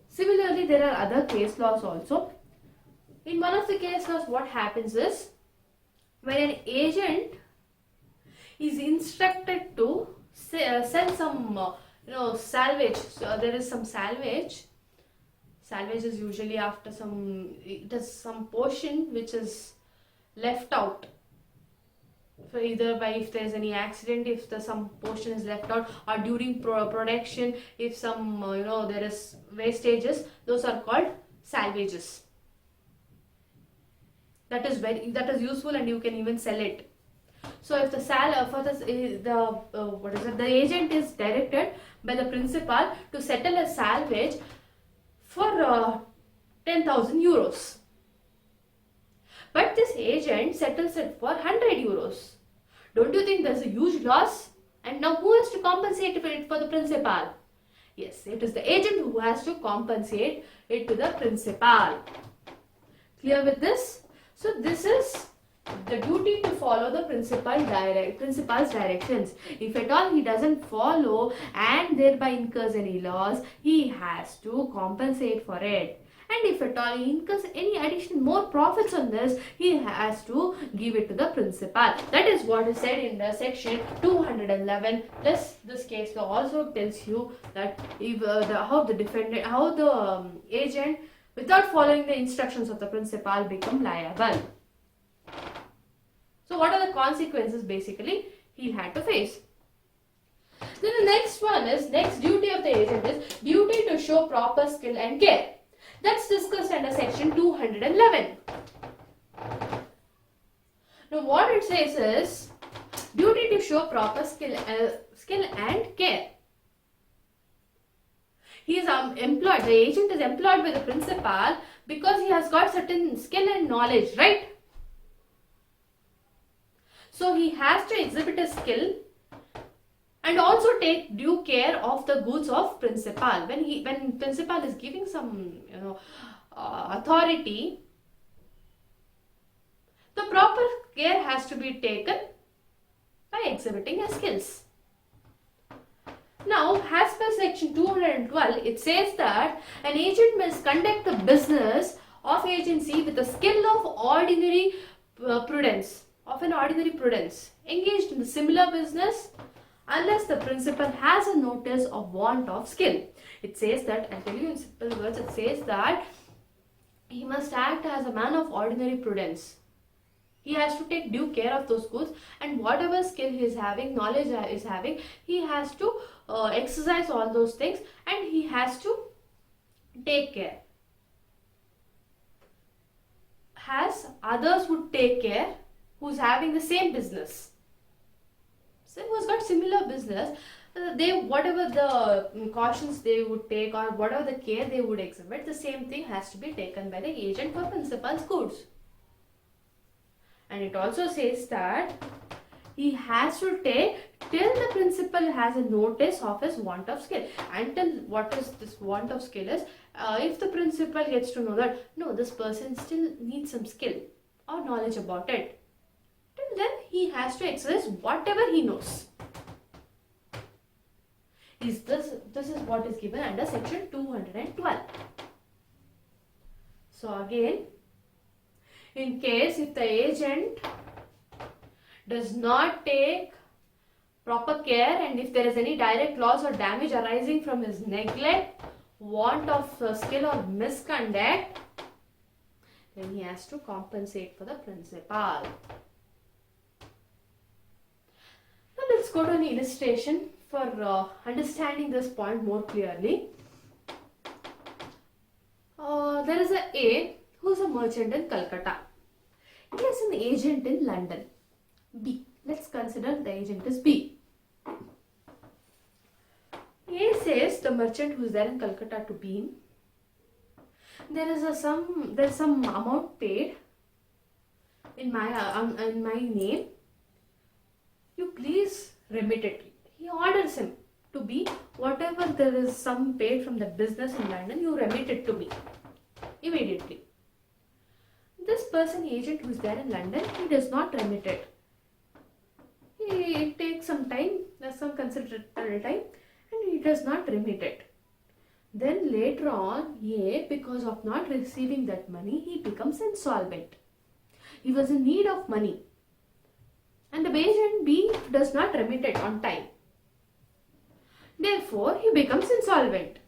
Similarly, there are other case laws also. In one of the case laws, what happens is, when an agent is instructed to sell some salvage. So there is some salvage. Salvage is usually after it is some portion which is left out. So either by if there is any accident, if some portion is left out, or during production, if some there is wastages, those are called salvages. That is useful, and you can even sell it. So if the agent is directed by the principal to settle a salvage for 10,000 euros, but this agent settles it for 100 euros. Don't you think there's a huge loss? And now who has to compensate for it for the principal? Yes, it is the agent who has to compensate it to the principal. Clear with this? So this is the duty to follow the principal's directions. If at all he doesn't follow and thereby incurs any loss, he has to compensate for it. And if at all he incurs any additional more profits on this, he has to give it to the principal. That is what is said in the section 211. This case law also tells you that if how the agent, without following the instructions of the principal, become liable. So what are the consequences basically he had to face? Then the next duty of the agent is duty to show proper skill and care. That's discussed under section 211. Now what it says is duty to show proper skill and care. He is employed, the agent is employed by the principal because he has got certain skill and knowledge, right? So he has to exhibit a skill and also take due care of the goods of principal. When principal is giving some authority, the proper care has to be taken by exhibiting his skills. Now, as per section 212, it says that an agent must conduct the business of agency with the skill of ordinary prudence, engaged in the similar business, unless the principal has a notice of want of skill. It says that, I'll tell you in simple words, it says that he must act as a man of ordinary prudence. He has to take due care of those goods, and whatever skill he is having, knowledge he is having, he has to exercise all those things, and he has to take care. As others would take care who's having the same business. So who's got similar business, whatever the cautions they would take or whatever the care they would exhibit, the same thing has to be taken by the agent for principal's goods. And it also says that he has to take till the principal has a notice of his want of skill. Until what is this want of skill is, if the principal gets to know that no, this person still needs some skill or knowledge about it, till then he has to exercise whatever he knows. This is what is given under section 212. So again, in case if the agent does not take proper care, and if there is any direct loss or damage arising from his neglect, want of skill or misconduct, then he has to compensate for the principal. Now let's go to an illustration for understanding this point more clearly. There is A who is a merchant in Calcutta. He has an agent in London, B. Let's consider the agent is B. A says the merchant who is there in Calcutta to B, there is some amount paid in my name. You please remit it. He orders him to be whatever there is some paid from the business in London, you remit it to me immediately. This person, agent who is there in London, he does not remit it. It takes some time, there's some considerable time, and he does not remit it. Then later on, A, because of not receiving that money, he becomes insolvent. He was in need of money, and the agent B does not remit it on time. Therefore, he becomes insolvent.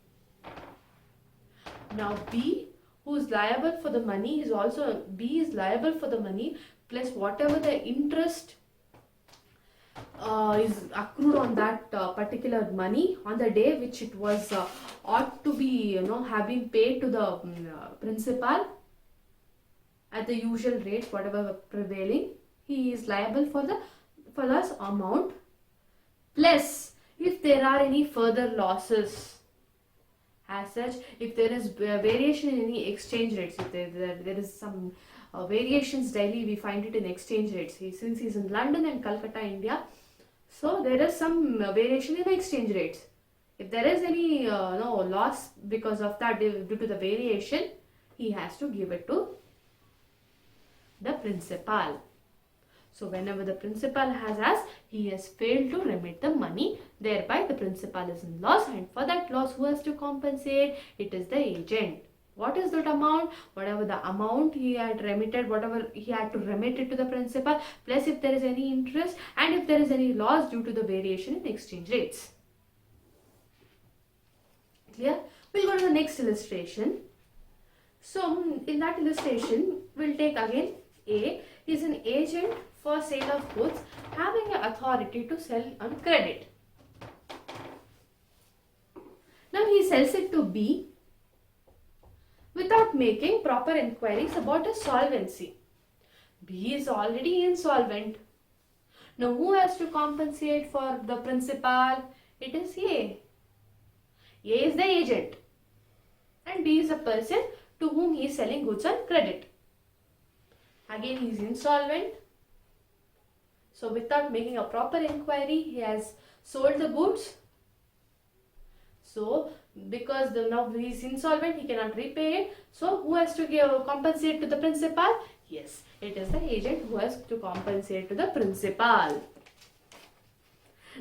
Now B, who is liable for the money, B is liable for the money plus whatever the interest is accrued on that particular money on the day which it was ought to be have been paid to the principal at the usual rates, whatever prevailing. He is liable for this amount, plus if there are any further losses. As such, if there is variation in any exchange rates, if there is some variations daily, we find it in exchange rates. Since he is in London and Calcutta, India, so there is some variation in exchange rates. If there is any loss because of that due to the variation, he has to give it to the principal. So whenever the principal has asked, he has failed to remit the money, thereby the principal is in loss, and for that loss, who has to compensate? It is the agent. What is that amount? Whatever the amount he had remitted, whatever he had to remit it to the principal, plus if there is any interest and if there is any loss due to the variation in exchange rates. Clear? We'll go to the next illustration. So in that illustration, we'll take again A is an agent for sale of goods having an authority to sell on credit. Now he sells it to B without making proper inquiries about his solvency. B is already insolvent. Now who has to compensate for the principal? It is A. A is the agent and B is the person to whom he is selling goods on credit. Again, he is insolvent. So without making a proper inquiry, he has sold the goods. So because now he is insolvent, he cannot repay it. So who has to compensate to the principal? Yes, it is the agent who has to compensate to the principal.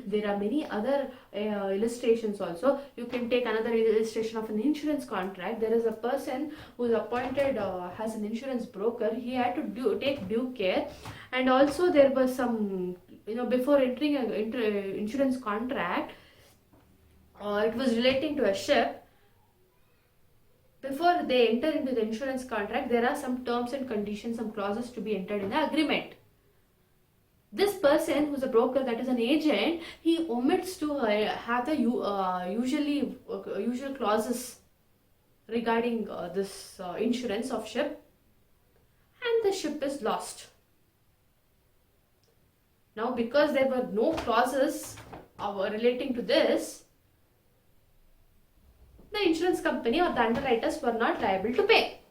There are many other illustrations also. You can take another illustration of an insurance contract. There is a person who is appointed as an insurance broker. He had to take due care, and also there was some, before entering an insurance contract, it was relating to a ship. Before they enter into the insurance contract, there are some terms and conditions, some clauses to be entered in the agreement. This person who is a broker, that is an agent, he omits to have the usual clauses regarding this insurance of ship, and the ship is lost. Now because there were no clauses relating to this, the insurance company or the underwriters were not liable to pay.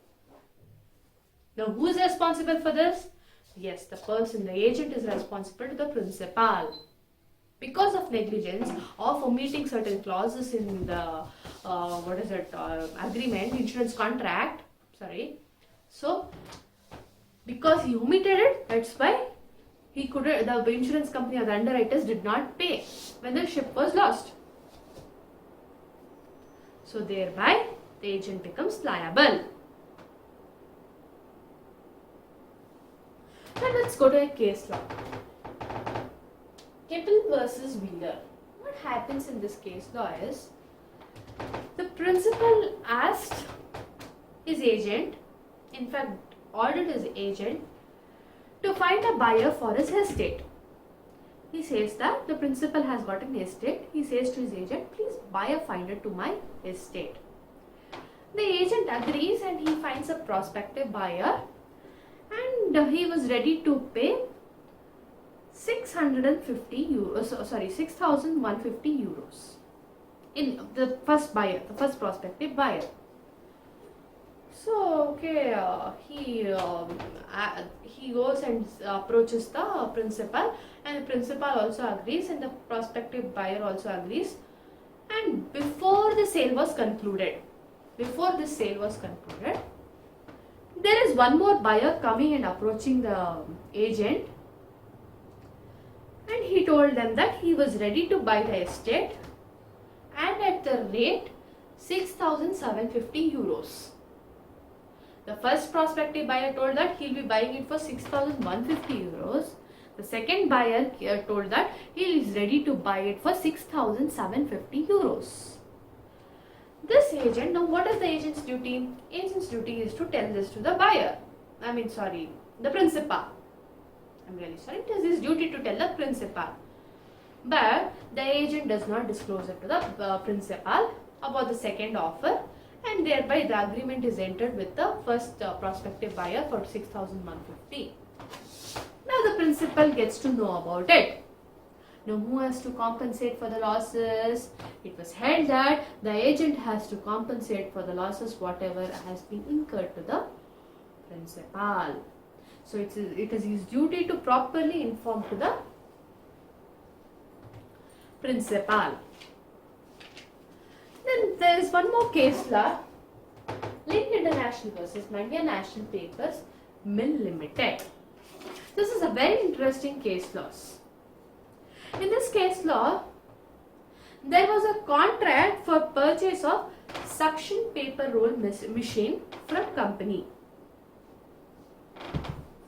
Now who is responsible for this? Yes, the agent is responsible to the principal, because of negligence of omitting certain clauses in the agreement, insurance contract, sorry. So because he omitted it, that's why he couldn't, the insurance company or the underwriters did not pay when the ship was lost. So thereby the agent becomes liable. Now let's go to a case law. Keppel versus Wheeler. What happens in this case law is, the principal asked his agent, in fact ordered his agent, to find a buyer for his estate. He says that the principal has got an estate. He says to his agent, please buy a finder to my estate. The agent agrees and he finds a prospective buyer, and he was ready to pay 650 euros, sorry, 6,150 euros in the first buyer, the first prospective buyer. So okay, he goes and approaches the principal, and the principal also agrees, and the prospective buyer also agrees. And before the sale was concluded, there is one more buyer coming and approaching the agent, and he told them that he was ready to buy the estate and at the rate 6,750 euros. The first prospective buyer told that he'll be buying it for 6,150 euros. The second buyer told that he is ready to buy it for 6,750 euros. This agent, now what is the agent's duty? Agent's duty is to tell this to the buyer. The principal. I'm really sorry, it is his duty to tell the principal. But the agent does not disclose it to the principal about the second offer, and thereby the agreement is entered with the first prospective buyer for 6,150. Now the principal gets to know about it. Now who has to compensate for the losses? It was held that the agent has to compensate for the losses whatever has been incurred to the principal. So it is his duty to properly inform to the principal. Then there is one more case law, Link International versus Mandya National Papers Mill Limited. This is a very interesting case law. In this case law, there was a contract for purchase of suction paper roll machine from company.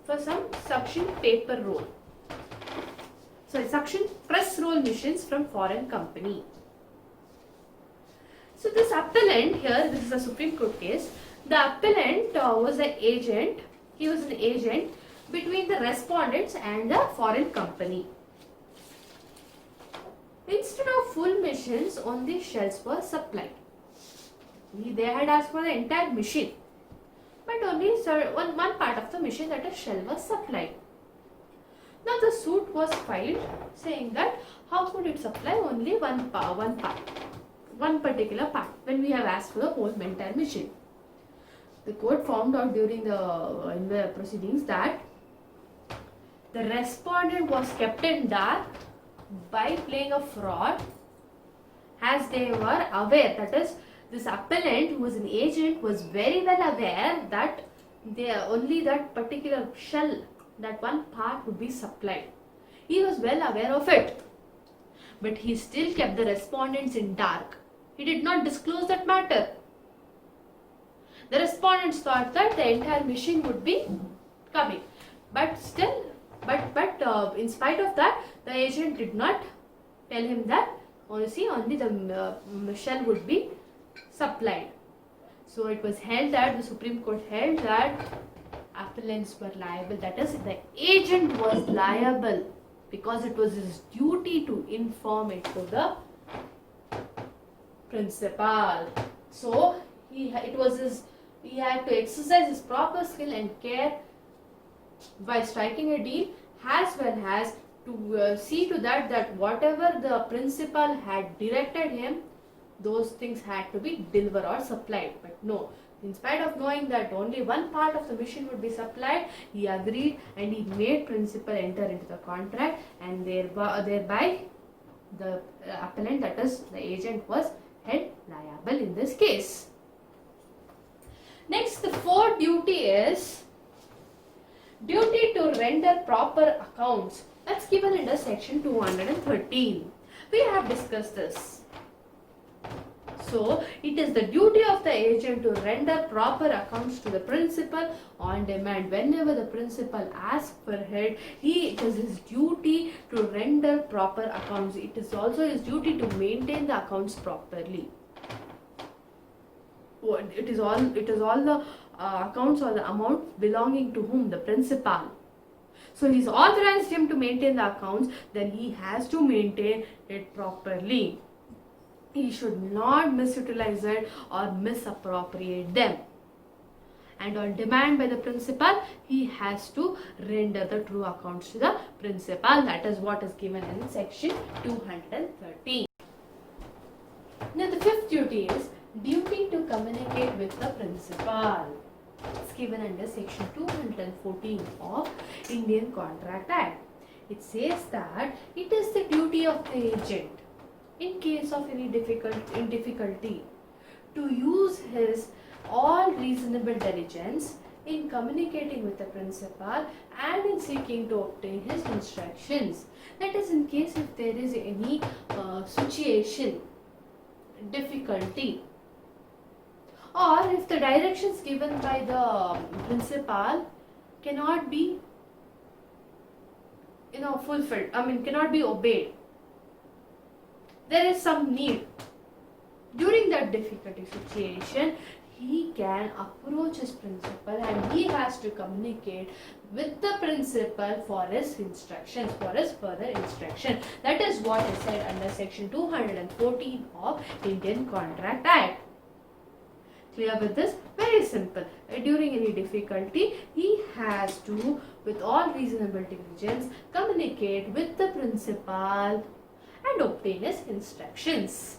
For some suction paper roll. Suction press roll machines from foreign company. So this appellant here, this is a Supreme Court case. The appellant was an agent. He was an agent between the respondents and the foreign company. Instead of full machines, only shells were supplied. They had asked for the entire machine, but only one part of the machine, that is shell, was supplied. Now the suit was filed saying that how could it supply only one particular part when we have asked for the whole entire machine. The court found out during in the proceedings that the respondent was kept in dark by playing a fraud, as they were aware, that is, this appellant, who was an agent, was very well aware that only that particular shell, that one part, would be supplied. He was well aware of it, but he still kept the respondents in dark. He did not disclose that matter. The respondents thought that the entire machine would be coming, but in spite of that, the agent did not tell him that only the shell would be supplied. So it was held that, the Supreme Court held that appellants were liable, that is, the agent was liable because it was his duty to inform it to the principal. So he had to exercise his proper skill and care by striking a deal, as well as to see to that whatever the principal had directed him, those things had to be delivered or supplied. But no, in spite of knowing that only one part of the machine would be supplied, he agreed and he made principal enter into the contract, and thereby The appellant, that is the agent, was held liable in this case. Next, the fourth duty is duty to render proper accounts. That's given under section 213. We have discussed this. So, it is the duty of the agent to render proper accounts to the principal on demand. Whenever the principal asks for it is his duty to render proper accounts. It is also his duty to maintain the accounts properly. It is all the accounts or the amount belonging to whom? The principal. So he's authorized him to maintain the accounts, then he has to maintain it properly. He should not misutilize it or misappropriate them. And on demand by the principal, he has to render the true accounts to the principal. That is what is given in section 213. Now the fifth duty is duty to communicate with the principal. It's given under section 214 of Indian Contract Act. It says that it is the duty of the agent, in case of any difficulty, to use his all reasonable diligence in communicating with the principal and in seeking to obtain his instructions. That is, in case if there is any situation, difficulty, or if the directions given by the principal cannot be fulfilled, cannot be obeyed. There is some need. During that difficulty situation, he can approach his principal and he has to communicate with the principal for his instructions, for his further instruction. That is what is said under section 214 of Indian Contract Act. Clear with this? Very simple. During any difficulty, he has to, with all reasonable diligence, communicate with the principal and obtain his instructions.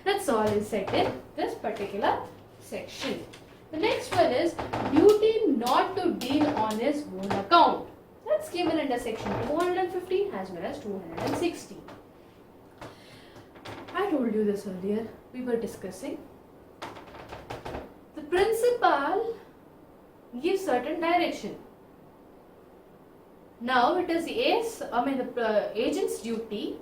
That's all is said in this particular section. The next one is duty not to deal on his own account. That's given under section 215 as well as 216. I told you this earlier. We were discussing. The principal gives certain direction. Now it is the agent's duty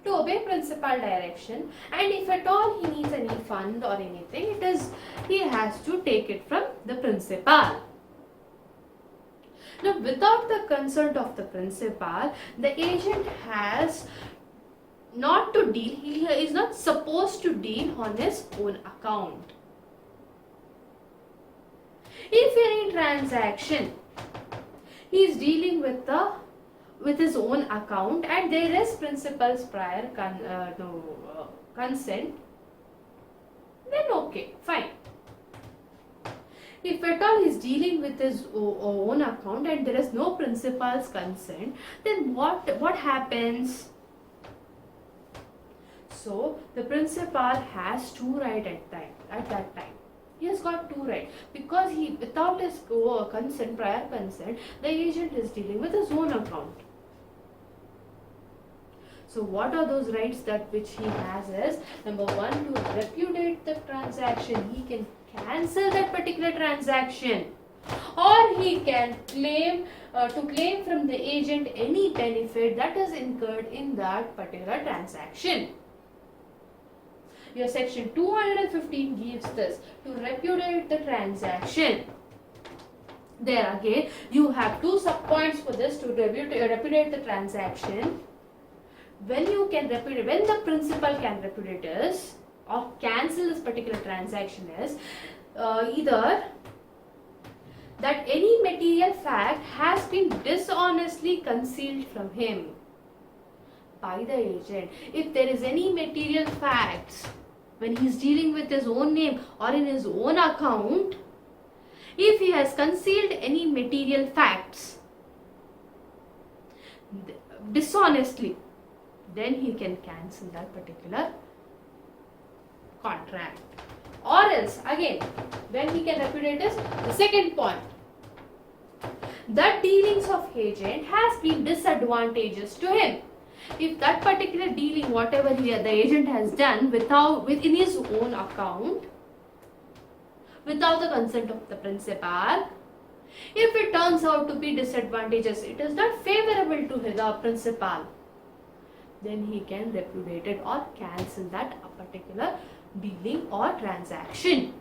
to obey principal direction, and if at all he needs any fund or anything, he has to take it from the principal. Now, without the consent of the principal, the agent has not to deal, he is not supposed to deal on his own account. If any transaction he is dealing with his own account and there is principal's prior consent, then okay, fine. If at all he is dealing with his own account and there is no principal's consent, then what happens? So the principal has two rights at that time. He has got two rights because without his prior consent, the agent is dealing with his own account. So what are those rights which he has is, number one, to repudiate the transaction. He can cancel that particular transaction, or he can claim from the agent any benefit that is incurred in that particular transaction. Your section 215 gives this, to repudiate the transaction. There again, you have two subpoints for this, to repudiate the transaction. When the principal can repudiate this or cancel this particular transaction is either that any material fact has been dishonestly concealed from him by the agent. If there is any material facts when he is dealing with his own name or in his own account, if he has concealed any material facts dishonestly, then he can cancel that particular contract. Or else, again, when he can repudiate is the second point. The dealings of agent has been disadvantageous to him. If that particular dealing, whatever the agent has done within his own account, without the consent of the principal, if it turns out to be disadvantageous, it is not favorable to the principal, then he can repudiate it or cancel that particular dealing or transaction.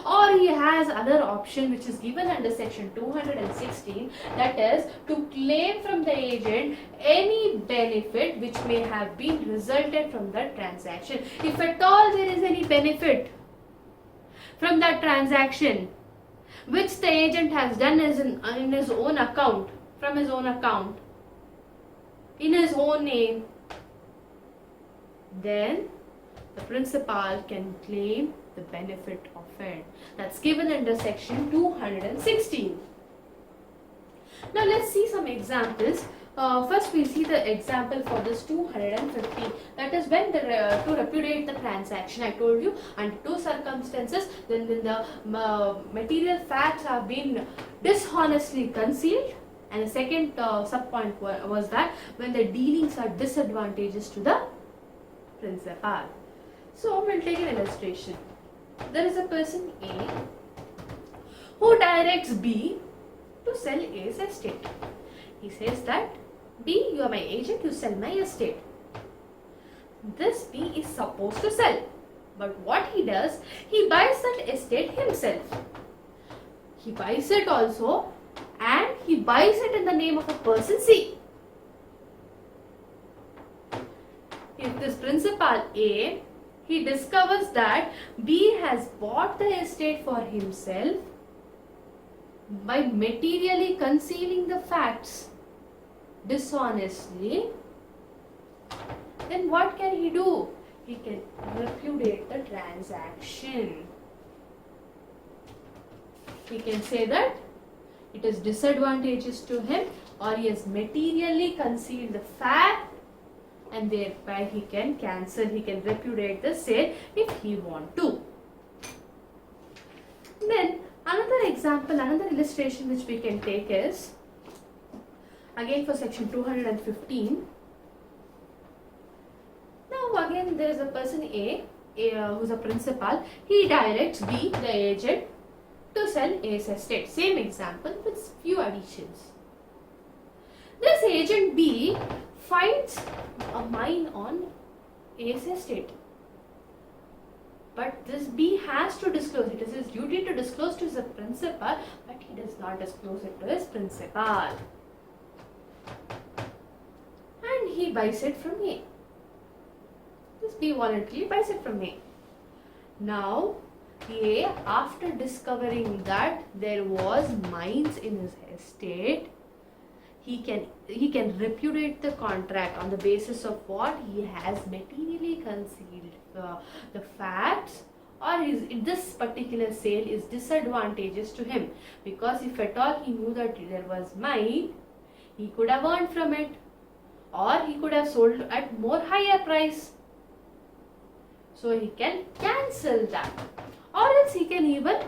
Or he has other option which is given under section 216, that is to claim from the agent any benefit which may have been resulted from that transaction. If at all there is any benefit from that transaction which the agent has done in his own account, from his own account, in his own name, then the principal can claim the benefit of it. That's given under section 216. Now let's see some examples. First we'll see the example for this 250. That is when to repudiate the transaction. I told you under two circumstances, then the material facts have been dishonestly concealed, and the second subpoint was that when the dealings are disadvantageous to the principal. So we'll take an illustration. There is a person A who directs B to sell A's estate. He says that, B, you are my agent, you sell my estate. This B is supposed to sell, but what he does, he buys that estate himself. He buys it also, and he buys it in the name of a person C. If this principal A, he discovers that B has bought the estate for himself by materially concealing the facts dishonestly, then what can he do? He can repudiate the transaction. He can say that it is disadvantageous to him, or he has materially concealed the fact, and thereby he can cancel, he can repudiate the sale if he want to. Then another example, another illustration which we can take is again for section 215. Now again there is a person A who is a principal. He directs B, the agent, to sell A's estate. Same example with few additions. This agent B finds a mine on A's estate, but this B has to disclose. It is his duty to disclose to his principal, but he does not disclose it to his principal, and he buys it from A. This B voluntarily buys it from A. Now A, after discovering that there was mines in his estate, he can repudiate the contract on the basis of what? He has materially concealed the facts, or this particular sale is disadvantageous to him, because if at all he knew that there was mine, he could have earned from it, or he could have sold at more higher price. So he can cancel that, or else he can even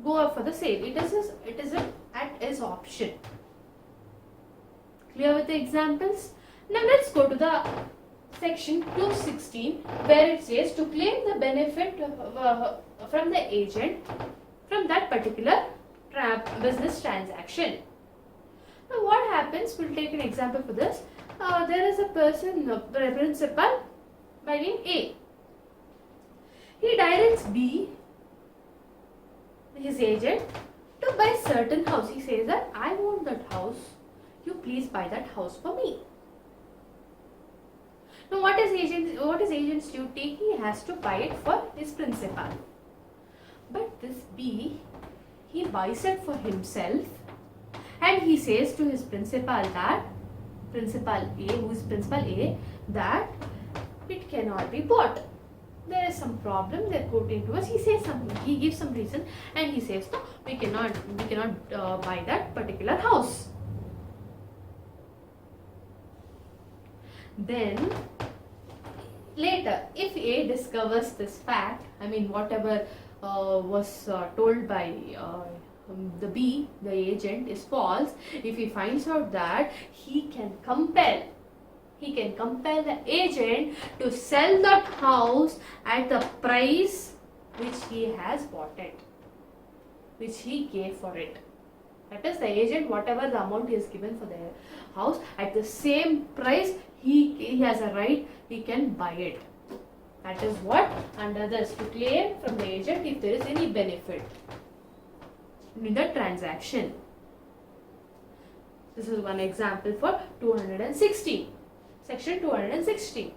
go up for the sale. It is at his option. Clear with the examples? Now let's go to the section 216, where it says to claim the benefit from the agent from that particular business transaction. Now what happens? We'll take an example for this. There is a person, a principal by name A. He directs B, his agent, to buy certain house. He says that I want that house. You please buy that house for me. Now what is agent's duty? He has to buy it for his principal. But this B, he buys it for himself, and he says to his principal, that principal A, who is principal A, that it cannot be bought. There is some problem. They're quoting to us. He gives some reason, and he says, no, we cannot buy that particular house. Then later, if A discovers this fact, I mean whatever was told by the agent, is false, if he finds out that, he can compel the agent to sell that house at the price which he has bought it, which he gave for it. That is, the agent, whatever the amount he has given for the house, at the same price, he has a right, he can buy it. That is what under this, to claim from the agent if there is any benefit in the transaction. This is one example for 216. Section 216.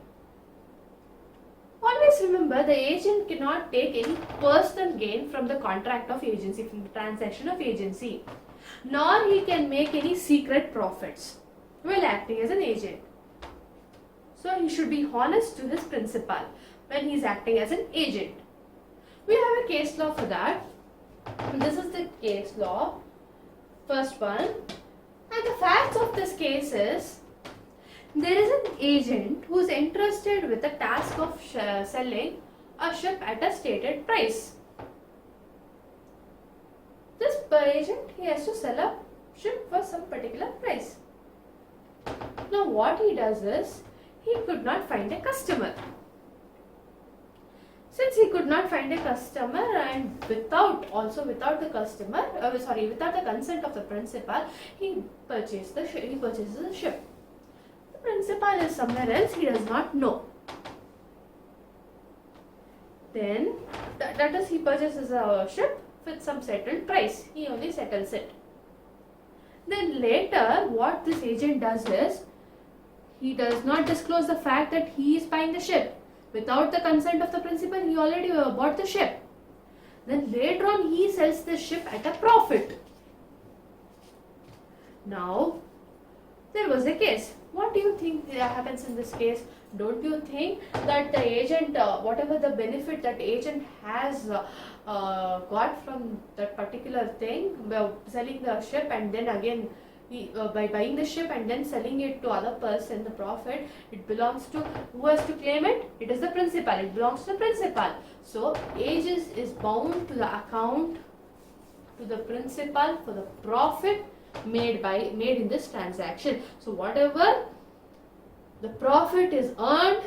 Always remember, the agent cannot take any personal gain from the contract of agency, from the transaction of agency, nor he can make any secret profits while acting as an agent. So he should be honest to his principal when he is acting as an agent. We have a case law for that. This is the case law, first one. And the facts of this case is, there is an agent who is entrusted with the task of selling a ship at a stated price. This agent, he has to sell a ship for some particular price. Now what he does is, he could not find a customer. Since he could not find a customer, and without the consent of the principal, he purchases the ship. The principal is somewhere else, he does not know. Then, that is, he purchases a ship with some settled price. He only settles it. Then later, what this agent does is, he does not disclose the fact that he is buying the ship. Without the consent of the principal, he already bought the ship. Then later on, he sells the ship at a profit. Now, there was a case. What do you think happens in this case? Don't you think that the agent, whatever the benefit that agent has got from that particular thing, selling the ship, and then again by buying the ship and then selling it to other person, the profit, it belongs to, who has to claim it? It is the principal. It belongs to the principal. So Aegis is bound to the account to the principal for the profit made in this transaction. So whatever the profit is earned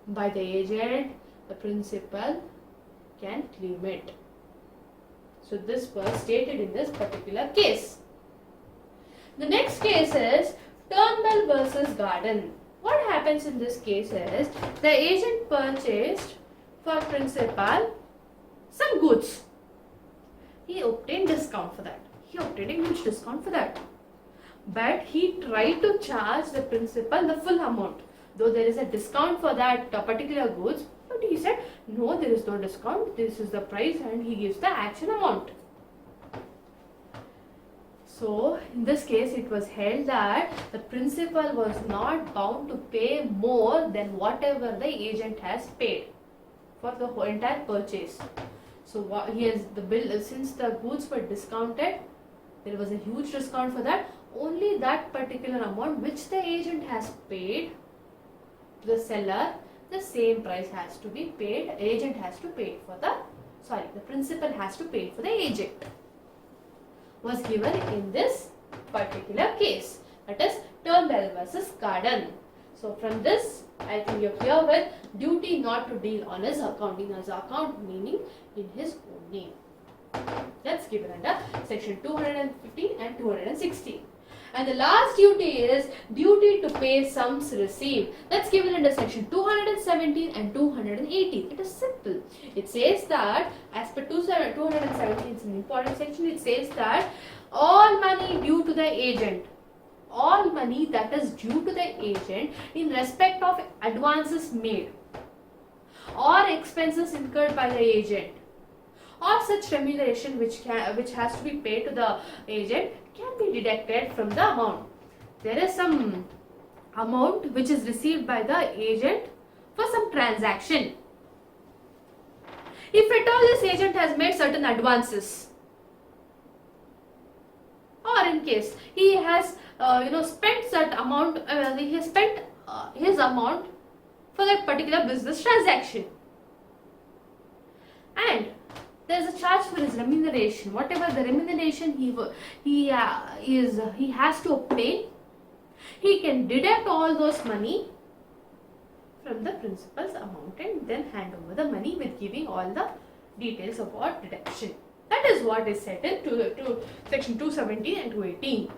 by the agent, the principal can claim it. So this was stated in this particular case. The next case is Turnbull versus Garden. What happens in this case is, the agent purchased for principal some goods. He obtained discount for that. He obtained a huge discount for that. But he tried to charge the principal the full amount. Though there is a discount for that particular goods, but he said, no, there is no discount. This is the price, and he gives the actual amount. So, in this case, it was held that the principal was not bound to pay more than whatever the agent has paid for the whole entire purchase. So, the bill, since the goods were discounted, there was a huge discount for that. Only that particular amount which the agent has paid to the seller, the same price has to be paid. Agent has to pay for the principal has to pay for the agent. Was given in this particular case, that is Turnbull versus Garden. So from this, I think you're clear with duty not to deal on his account, in his account meaning in his own name. That's given under section 215 and 216. And the last duty is duty to pay sums received. That's given under section 217 and 218. It is simple. It says that, as per 217, it's an important section, it says that all money due to the agent, all money that is due to the agent in respect of advances made or expenses incurred by the agent, or such remuneration which has to be paid to the agent, can be deducted from the amount. There is some amount which is received by the agent for some transaction. If at all this agent has made certain advances, or in case he has spent that amount, he has spent his amount for that particular business transaction, and there is a charge for his remuneration. Whatever the remuneration he has to obtain, he can deduct all those money from the principal's amount and then hand over the money with giving all the details about deduction. That is what is said in section 217 and 218.